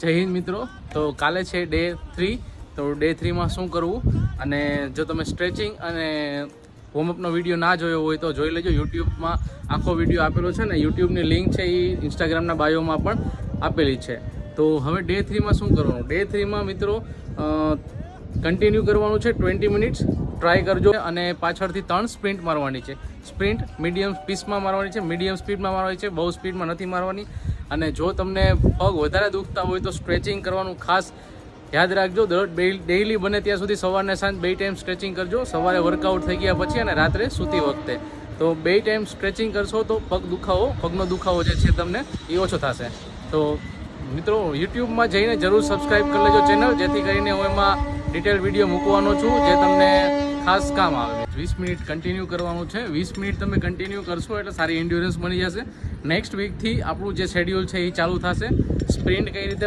જય હિન્દ મિત્રો. તો કાલે છે ડે 3. તો ડે 3માં શું કરવું, અને જો તમે સ્ટ્રેચિંગ અને વોર્મઅપનો વિડીયો ના જોયો હોય તો જોઈ લેજો. યુટ્યુબમાં આખો વિડીયો આપેલો છે ને, યુટ્યુબની લિંક છે એ ઇન્સ્ટાગ્રામના બાયોમાં પણ આપેલી છે. તો હવે ડે 3માં શું કરવાનું? ડે 3માં મિત્રો કન્ટિન્યુ કરવાનું છે 20 મિનિટ્સ. ટ્રાય કરજો. અને પાછળથી 3 સ્પ્રિન્ટ મારવાની છે. સ્પ્રિન્ટ મીડિયમ સ્પીડમાં મારવાની છે, મીડિયમ સ્પીડમાં મારવાની છે, બહુ સ્પીડમાં નથી મારવાની. અને જો તમને પગ વધારે દુખતા હોય તો સ્ટ્રેચિંગ કરવાનું ખાસ યાદ રાખજો. ડેઈલી બને ત્યાં સુધી સવારને સાંજ 2 ટાઈમ સ્ટ્રેચિંગ કરજો. સવારે વર્કઆઉટ થઈ ગયા પછી અને રાત્રે સૂતી વખતે. તો 2 ટાઈમ સ્ટ્રેચિંગ કરશો તો પગનો દુખાવો જે છે તમને એ ઓછો થશે. તો મિત્રો યુટ્યુબમાં જઈને જરૂર સબસ્ક્રાઈબ કરી લેજો ચેનલ, જેથી કરીને હું એમાં ડિટેલ વિડીયો મૂકવાનો છું જે તમને ખાસ કામ આવે. 20 મિનિટ કન્ટિન્યુ કરવાનું છે. 20 મિનિટ તમે કન્ટિન્યુ કરશો એટલે સારી એન્ડ્યોરન્સ બની જશે. નેક્સ્ટ વીકથી આપણું જે શેડ્યુલ છે એ ચાલુ થશે. સ્પ્રિન્ટ કઈ રીતે